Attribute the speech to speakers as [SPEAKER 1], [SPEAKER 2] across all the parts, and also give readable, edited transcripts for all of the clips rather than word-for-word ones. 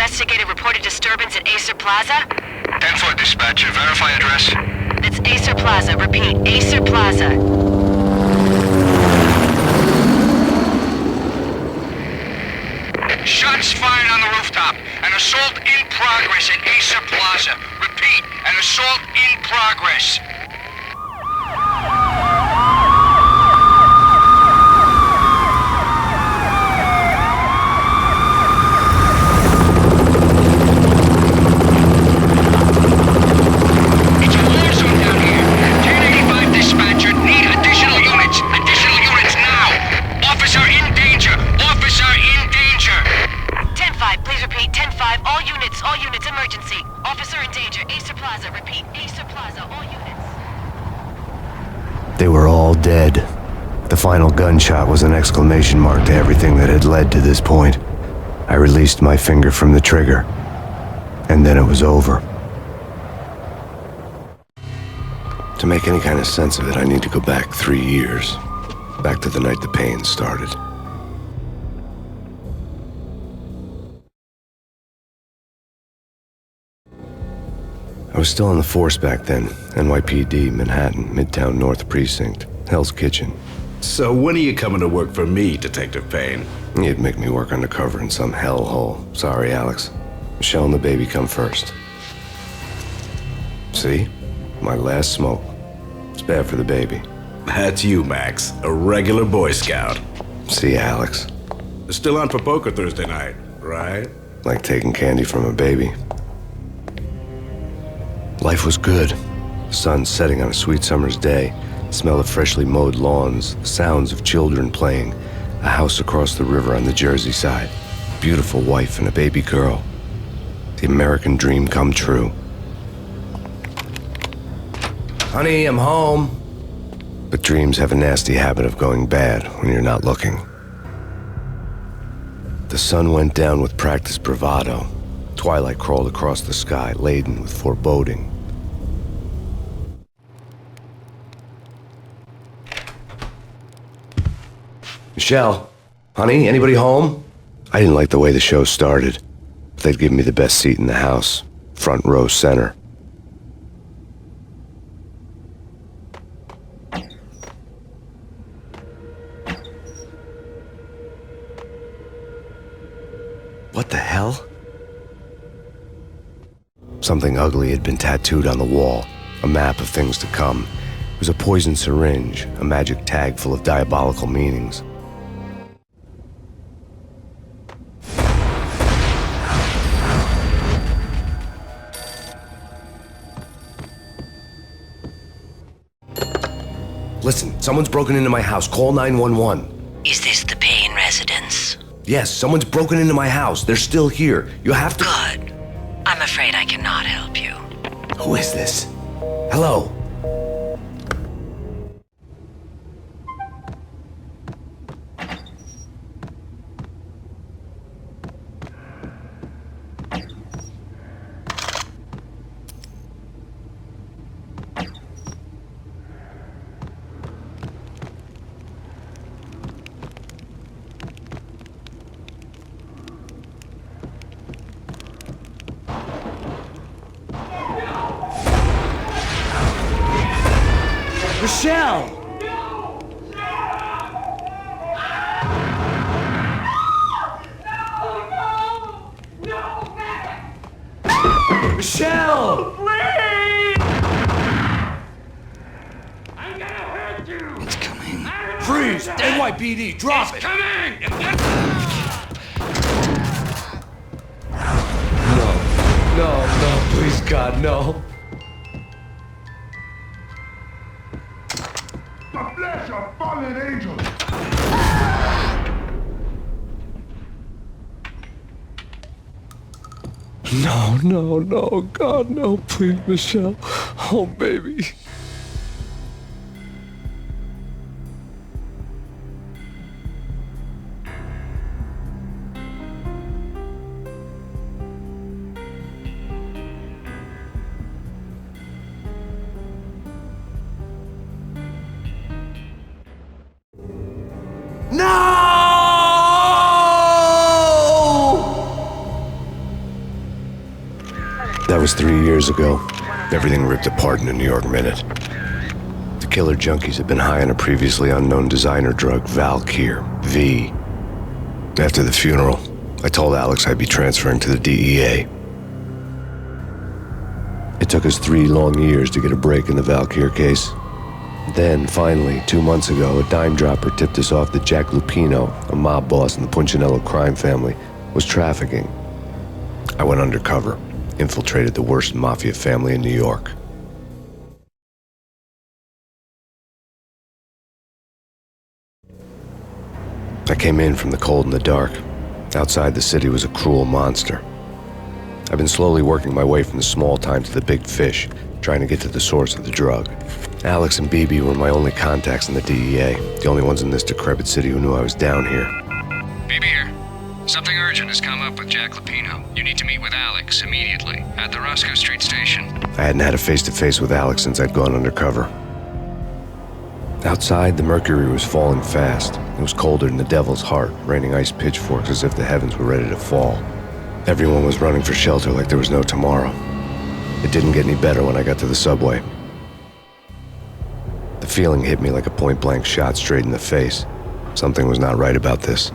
[SPEAKER 1] investigated reported disturbance at Acer Plaza?
[SPEAKER 2] 10-4 dispatcher, verify address.
[SPEAKER 1] It's Acer Plaza, repeat, Acer Plaza.
[SPEAKER 2] Shots fired on the rooftop. An assault in progress at Acer Plaza. Repeat, an assault in progress. It's a war zone down here. 1085 dispatcher, need additional units. Additional units now. Officer in danger. Officer in danger.
[SPEAKER 1] 10-5, please repeat, 10-5, all units, emergency. Officer in danger, Acer Plaza, repeat, Acer Plaza, all units.
[SPEAKER 3] They were all dead. The final gunshot was an exclamation mark to everything that had led to this point. I released my finger from the trigger, and then it was over. To make any kind of sense of it, I need to go back 3 years. Back to the night the Payne started. I was still in the force back then. NYPD, Manhattan, Midtown North Precinct, Hell's Kitchen.
[SPEAKER 4] So when are you coming to work for me, Detective Payne?
[SPEAKER 3] You'd make me work undercover in some hellhole. Sorry, Alex. Michelle and the baby come first. See? My last smoke. It's bad for the baby.
[SPEAKER 4] That's you, Max. A regular Boy Scout.
[SPEAKER 3] See, Alex.
[SPEAKER 4] Still on for poker Thursday night, right?
[SPEAKER 3] Like taking candy from a baby. Life was good. The sun setting on a sweet summer's day, the smell of freshly mowed lawns, the sounds of children playing, a house across the river on the Jersey side, beautiful wife and a baby girl. The American dream come true. Honey, I'm home. But dreams have a nasty habit of going bad when you're not looking. The sun went down with practiced bravado. Twilight crawled across the sky, laden with foreboding. Michelle, honey, anybody home? I didn't like the way the show started, but they'd given me the best seat in the house, front row center. What the hell? Something ugly had been tattooed on the wall, a map of things to come. It was a poison syringe, a magic tag full of diabolical meanings. Listen, someone's broken into my house. Call 911.
[SPEAKER 5] Is this the Payne residence?
[SPEAKER 3] Yes, someone's broken into my house. They're still here. You have to...
[SPEAKER 5] Good. I'm afraid I cannot help you.
[SPEAKER 3] Who is this? Hello? Michelle! Michelle!
[SPEAKER 6] Please! I'm gonna hurt you!
[SPEAKER 5] It's coming.
[SPEAKER 3] Freeze! NYPD, drop it!
[SPEAKER 6] Coming!
[SPEAKER 3] No, please God, no.
[SPEAKER 7] The flesh of fallen angels!
[SPEAKER 3] No, God, no, please, Michelle. Oh, baby. No! That was 3 years ago. Everything ripped apart in a New York minute. The killer junkies had been high on a previously unknown designer drug, Valkyr, V. After the funeral, I told Alex I'd be transferring to the DEA. It took us 3 long years to get a break in the Valkyr case. Then, finally, 2 months ago, a dime dropper tipped us off that Jack Lupino, a mob boss in the Punchinello crime family, was trafficking. I went undercover, infiltrated the worst mafia family in New York. I came in from the cold and the dark. Outside the city was a cruel monster. I've been slowly working my way from the small time to the big fish, trying to get to the source of the drug. Alex and BB were my only contacts in the DEA, the only ones in this decrepit city who knew I was down here.
[SPEAKER 2] BB here. Something urgent has come up with Jack Lupino. You need to meet with Alex immediately at the Roscoe Street station.
[SPEAKER 3] I hadn't had a face-to-face with Alex since I'd gone undercover. Outside, the mercury was falling fast. It was colder than the devil's heart, raining ice pitchforks as if the heavens were ready to fall. Everyone was running for shelter like there was no tomorrow. It didn't get any better when I got to the subway. The feeling hit me like a point-blank shot straight in the face. Something was not right about this.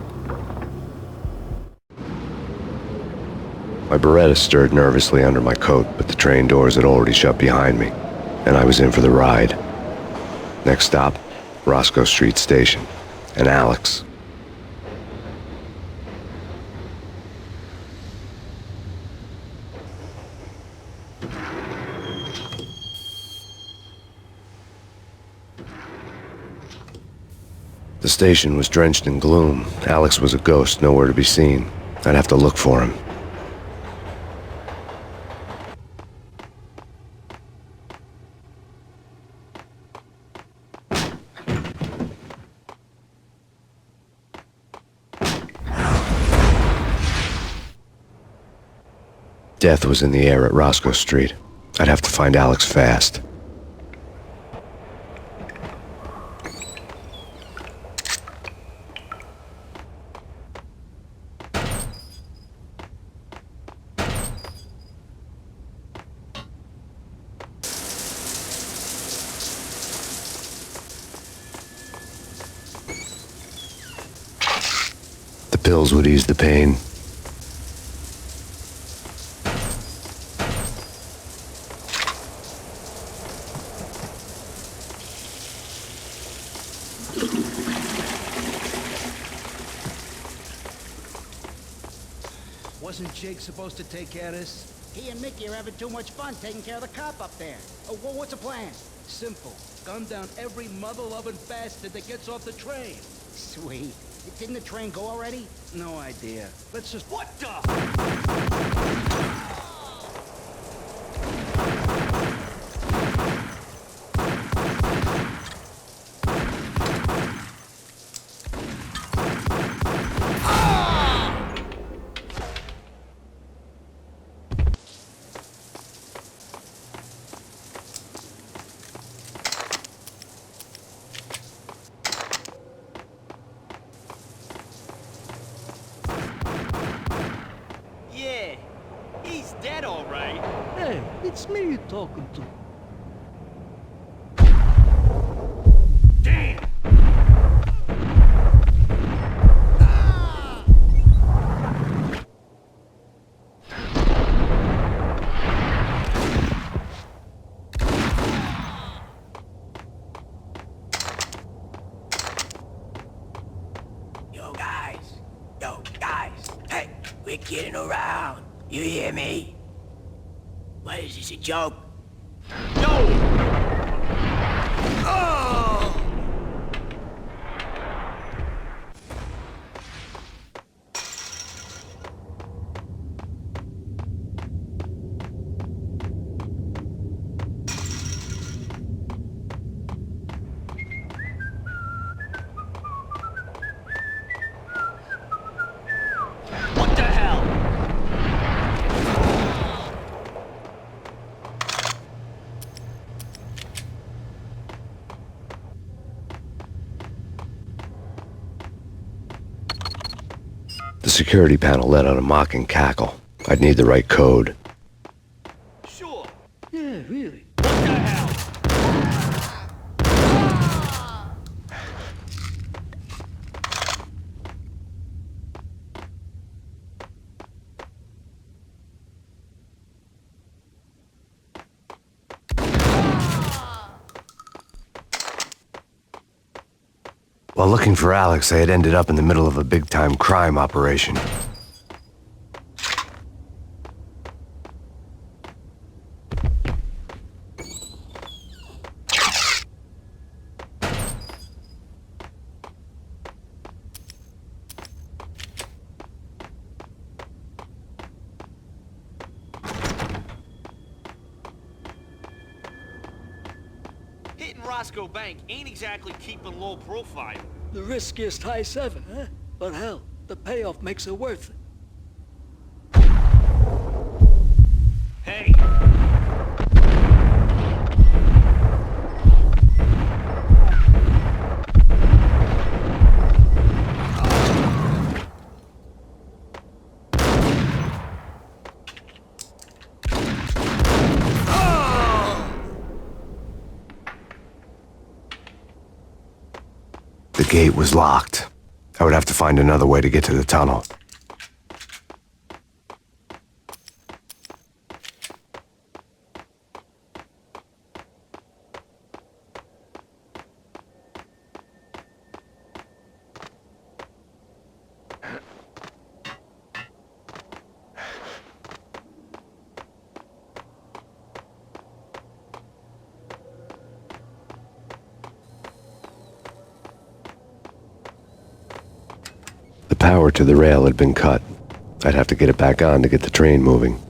[SPEAKER 3] My Beretta stirred nervously under my coat, but the train doors had already shut behind me, and I was in for the ride. Next stop, Roscoe Street Station, and Alex. The station was drenched in gloom. Alex was a ghost, nowhere to be seen. I'd have to look for him. Death was in the air at Roscoe Street. I'd have to find Alex fast. The pills would ease the pain.
[SPEAKER 8] Wasn't Jake supposed to take care of this?
[SPEAKER 9] He and Mickey are having too much fun taking care of the cop up there. Oh, well, what's the plan?
[SPEAKER 8] Simple. Gun down every mother-loving bastard that gets off the train.
[SPEAKER 9] Sweet. Didn't the train go already?
[SPEAKER 8] No idea. Let's just... What the?
[SPEAKER 10] Yeah, he's dead, all right.
[SPEAKER 11] Hey, it's me you're talking to.
[SPEAKER 10] Damn!
[SPEAKER 5] Yo, guys, hey, we're kidding around. You hear me? What is this, a joke?
[SPEAKER 10] No!
[SPEAKER 5] Oh!
[SPEAKER 10] What the hell?
[SPEAKER 3] The security panel let out a mocking cackle. I'd need the right code. While looking for Alex, they had ended up in the middle of a big-time crime operation.
[SPEAKER 10] Hitting Roscoe Bank ain't exactly keeping low profile.
[SPEAKER 11] The riskiest high seven, huh? But hell, the payoff makes it worth it.
[SPEAKER 10] Hey!
[SPEAKER 3] The gate was locked. I would have to find another way to get to the tunnel. The power to the rail had been cut. I'd have to get it back on to get the train moving.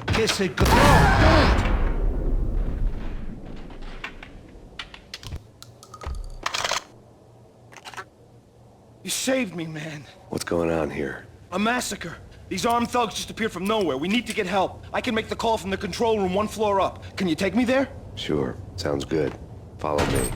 [SPEAKER 9] Kiss it.
[SPEAKER 12] You saved me, man.
[SPEAKER 3] What's going on here?
[SPEAKER 12] A massacre. These armed thugs just appeared from nowhere. We need to get help. I can make the call from the control room 1 floor up. Can you take me there?
[SPEAKER 3] Sure, sounds good. Follow me.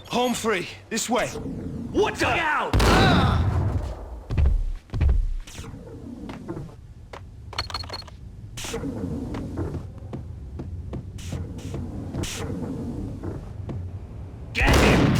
[SPEAKER 12] Home free. This way.
[SPEAKER 10] What the hell? Get him!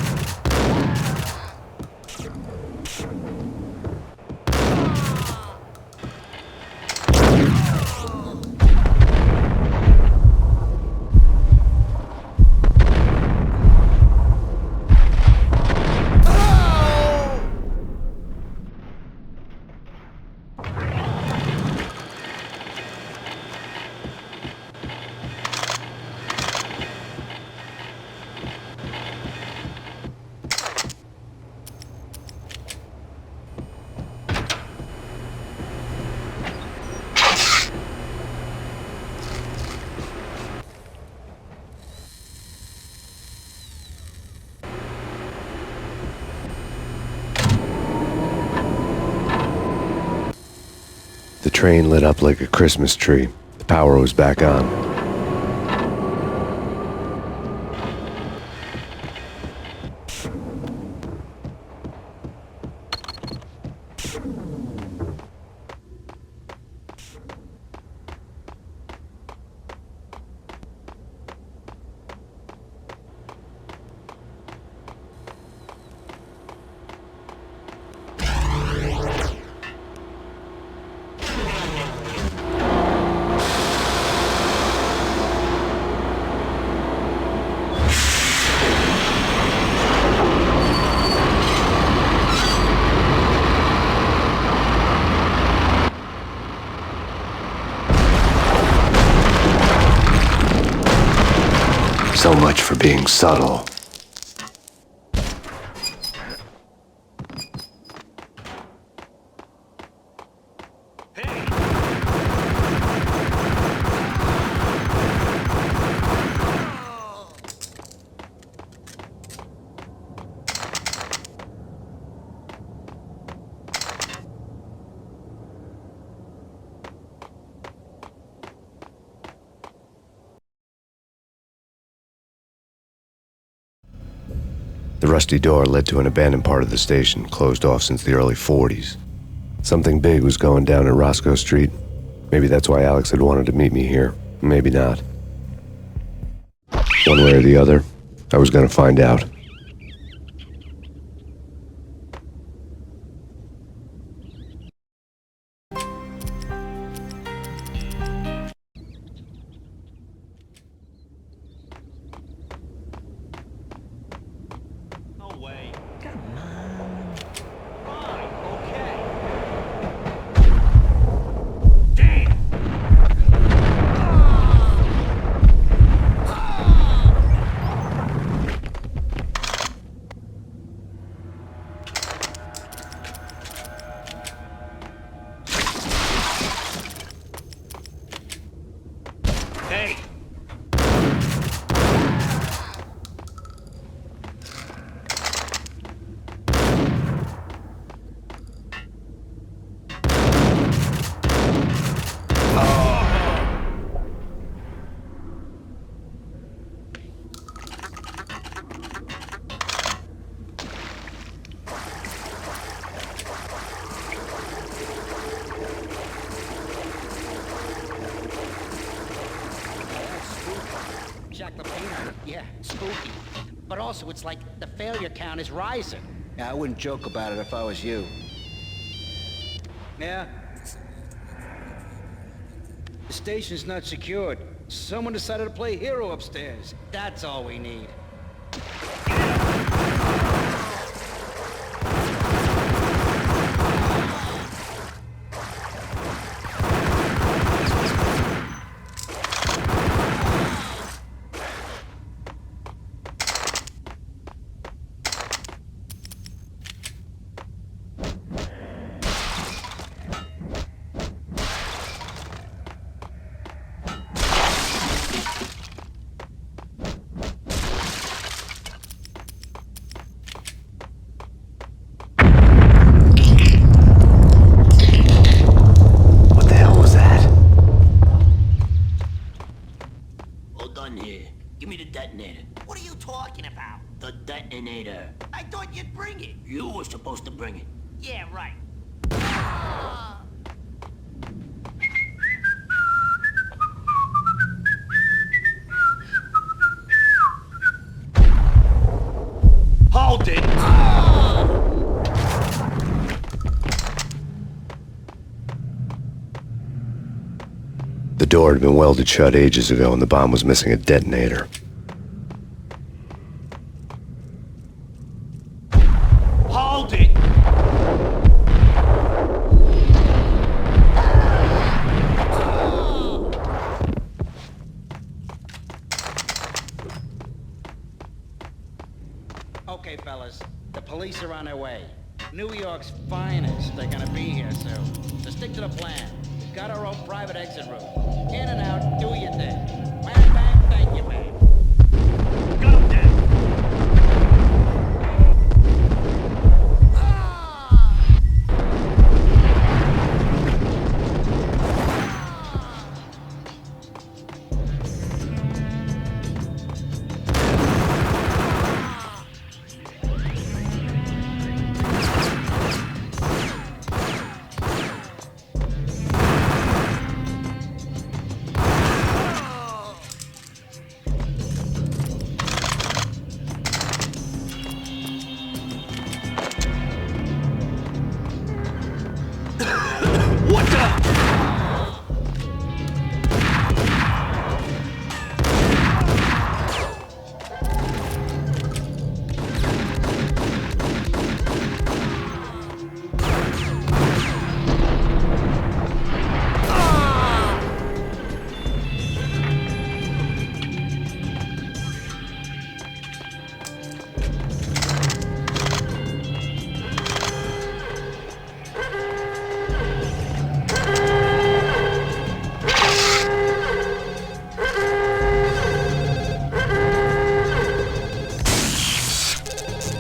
[SPEAKER 3] The train lit up like a Christmas tree. The power was back on. So much for being subtle. The rusty door led to an abandoned part of the station, closed off since the early 40s. Something big was going down at Roscoe Street. Maybe that's why Alex had wanted to meet me here. Maybe not. One way or the other, I was going to find out.
[SPEAKER 10] No way. Come on. Fine, okay. Damn! Hey!
[SPEAKER 9] Jack the Payne, yeah, spooky. But also, it's like the failure count is rising.
[SPEAKER 12] Yeah, I wouldn't joke about it if I was you.
[SPEAKER 8] Yeah? The station's not secured. Someone decided to play hero upstairs. That's all we need.
[SPEAKER 5] Give me the detonator. What are you talking about? The detonator. I thought you'd bring it. You were supposed to bring it. Yeah, right.
[SPEAKER 10] Hold it!
[SPEAKER 3] The door had been welded shut ages ago and the bomb was missing a detonator.
[SPEAKER 10] Hold it!
[SPEAKER 9] Okay, fellas, the police are on their way. New York's finest are gonna be here soon. So stick to the plan. We've got our own private exit route. In and out, do your thing. Bang, bang, thank you, man.
[SPEAKER 10] Go down! What the?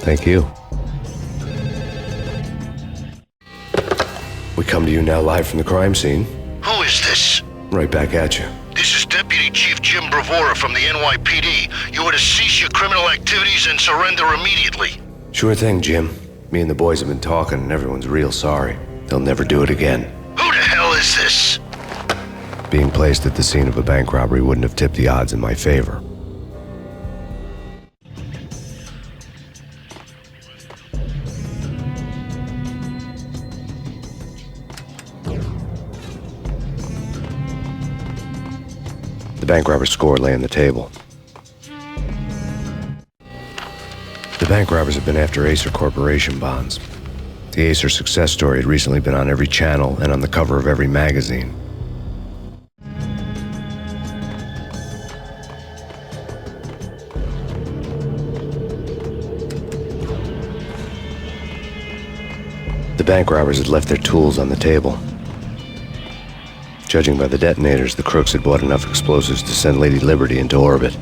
[SPEAKER 3] Thank you. We come to you now live from the crime scene.
[SPEAKER 13] Who is this?
[SPEAKER 3] Right back at you.
[SPEAKER 13] This is Deputy Chief Jim Bravura from the NYPD.
[SPEAKER 7] You are to cease your criminal activities and surrender immediately.
[SPEAKER 3] Sure thing, Jim. Me and the boys have been talking, and everyone's real sorry. They'll never do it again.
[SPEAKER 7] Who the hell is this?
[SPEAKER 3] Being placed at the scene of a bank robbery wouldn't have tipped the odds in my favor. The bank robber's score lay on the table. The bank robbers have been after Acer Corporation bonds. The Acer success story had recently been on every channel and on the cover of every magazine. The bank robbers had left their tools on the table. Judging by the detonators, the crooks had bought enough explosives to send Lady Liberty into orbit.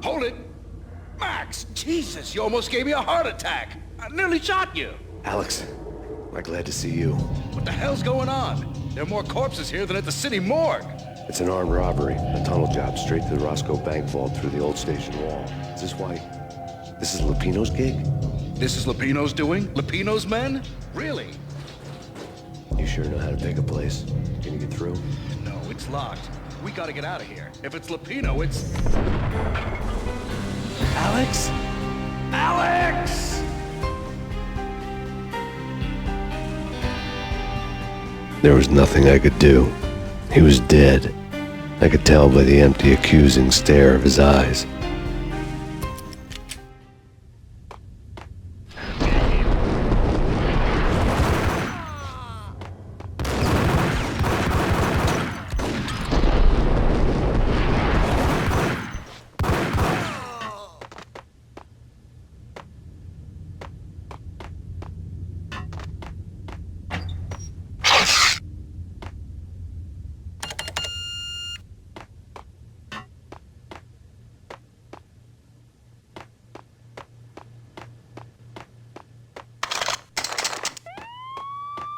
[SPEAKER 12] Hold it! Max! Jesus, you almost gave me a heart attack! I nearly shot you!
[SPEAKER 3] Alex, I'm glad to see you.
[SPEAKER 12] What the hell's going on? There are more corpses here than at the city morgue!
[SPEAKER 3] It's an armed robbery, a tunnel job straight to the Roscoe Bank vault through the old station wall. Is this why? This is Lupino's gig?
[SPEAKER 12] This is Lupino's doing? Lupino's men? Really?
[SPEAKER 3] You sure know how to pick a place? Can you get through?
[SPEAKER 12] No, it's locked. We gotta get out of here. If it's Lupino, it's... Alex? Alex!
[SPEAKER 3] There was nothing I could do. He was dead. I could tell by the empty, accusing stare of his eyes.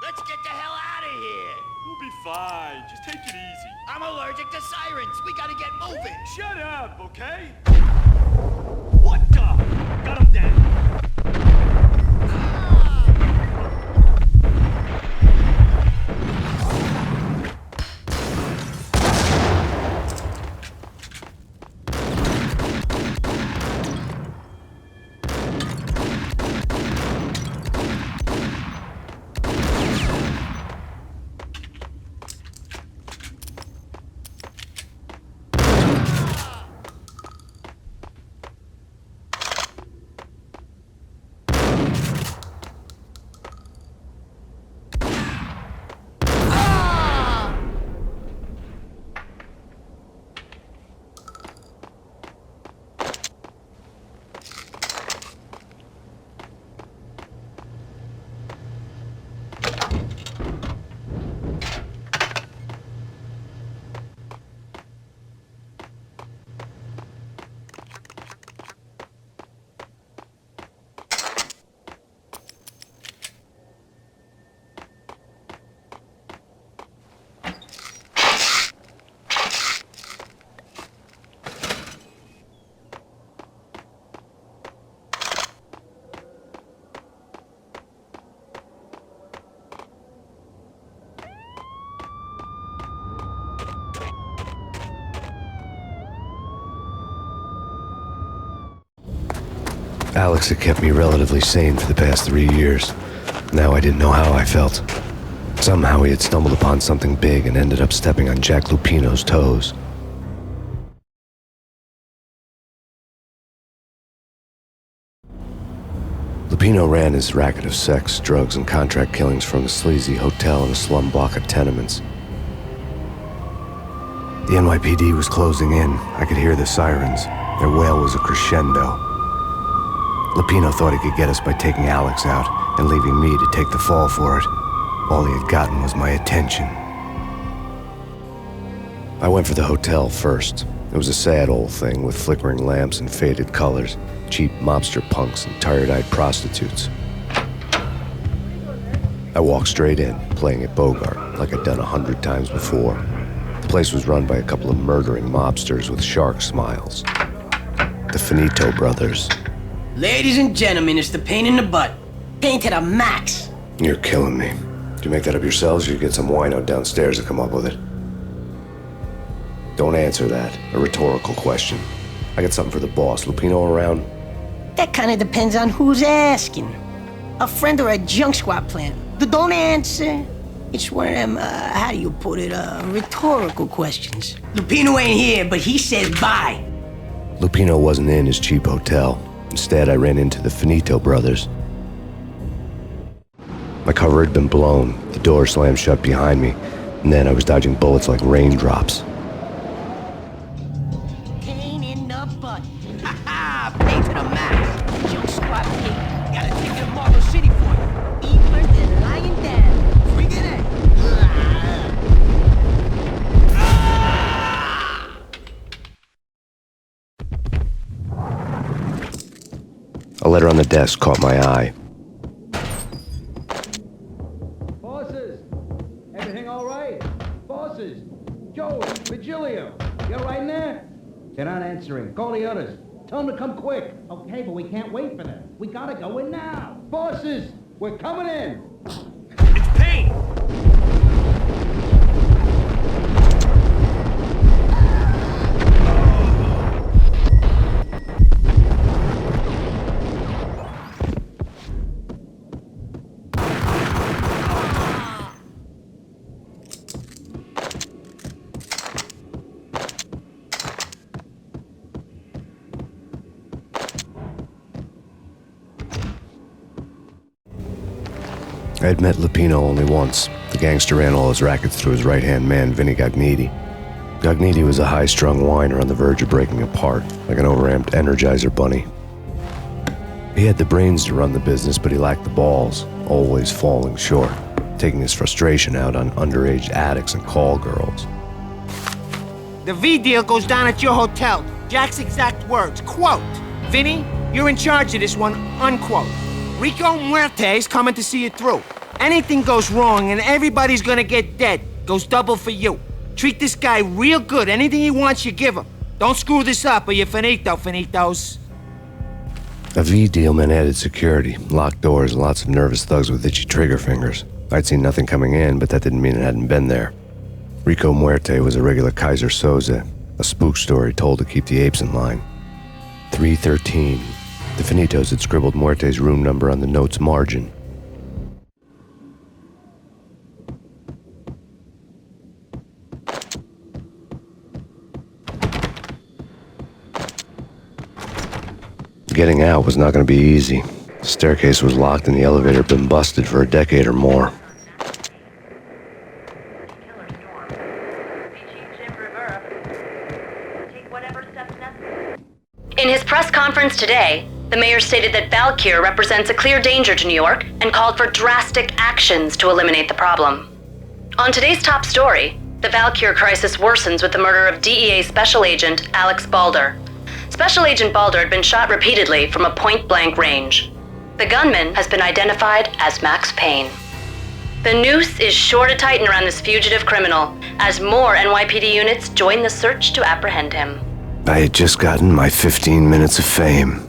[SPEAKER 5] Let's get the hell out of here!
[SPEAKER 6] We'll be fine. Just take it easy.
[SPEAKER 5] I'm allergic to sirens. We gotta get moving.
[SPEAKER 6] Shut up, okay? What the? Got him down.
[SPEAKER 3] Alex had kept me relatively sane for the past 3 years. Now I didn't know how I felt. Somehow he had stumbled upon something big and ended up stepping on Jack Lupino's toes. Lupino ran his racket of sex, drugs, and contract killings from a sleazy hotel in a slum block of tenements. The NYPD was closing in. I could hear the sirens. Their wail was a crescendo. Lupino thought he could get us by taking Alex out and leaving me to take the fall for it. All he had gotten was my attention. I went for the hotel first. It was a sad old thing with flickering lamps and faded colors, cheap mobster punks and tired-eyed prostitutes. I walked straight in, playing at Bogart, like I'd done 100 times before. The place was run by a couple of murdering mobsters with shark smiles. The Finito brothers.
[SPEAKER 5] Ladies and gentlemen, it's the pain in the butt. Pain to the max.
[SPEAKER 3] You're killing me. Did you make that up yourselves, or you get some wino downstairs to come up with it? Don't answer that. A rhetorical question. I got something for the boss. Lupino around?
[SPEAKER 5] That kind of depends on who's asking. A friend or a junk squad plant. Don't answer. It's one of them, how do you put it, rhetorical questions. Lupino ain't here, but he says bye.
[SPEAKER 3] Lupino wasn't in his cheap hotel. Instead, I ran into the Finito brothers. My cover had been blown, the door slammed shut behind me, and then I was dodging bullets like raindrops.
[SPEAKER 5] Pain in the butt. Ha ha! Pain to the max. Junk squad pig. Gotta take it to Marble City for you. Eat first and lying down. Bring it in.
[SPEAKER 3] A letter on the desk caught my eye.
[SPEAKER 8] Bosses! Everything all right? Bosses! Joe, Virgilio, you all right in there? They're not answering. Call the others. Tell them to come quick. Okay, but we can't wait for them. We gotta go in now. Bosses! We're coming in!
[SPEAKER 10] It's Payne!
[SPEAKER 3] I had met Lupino only once. The gangster ran all his rackets through his right-hand man, Vinny Gagniti. Gagniti was a high-strung whiner on the verge of breaking apart, like an overamped Energizer bunny. He had the brains to run the business, but he lacked the balls, always falling short, taking his frustration out on underage addicts and call girls.
[SPEAKER 13] The V deal goes down at your hotel. Jack's exact words, quote, "Vinny, you're in charge of this one," unquote. Rico Muerte's coming to see it through. Anything goes wrong and everybody's gonna get dead. Goes double for you. Treat this guy real good. Anything he wants, you give him. Don't screw this up or you're finito, finitos.
[SPEAKER 3] A V deal meant added security, locked doors, and lots of nervous thugs with itchy trigger fingers. I'd seen nothing coming in, but that didn't mean it hadn't been there. Rico Muerte was a regular Kaiser Soze, a spook story told to keep the apes in line. 313. The Finitos had scribbled Muerte's room number on the note's margin. Getting out was not going to be easy. The staircase was locked and the elevator had been busted for a decade or more.
[SPEAKER 1] In his press conference today, the mayor stated that Valkyr represents a clear danger to New York and called for drastic actions to eliminate the problem. On today's top story, the Valkyr crisis worsens with the murder of DEA Special Agent Alex Balder. Special Agent Balder had been shot repeatedly from a point-blank range. The gunman has been identified as Max Payne. The noose is sure to tighten around this fugitive criminal as more NYPD units join the search to apprehend him.
[SPEAKER 3] I had just gotten my 15 minutes of fame.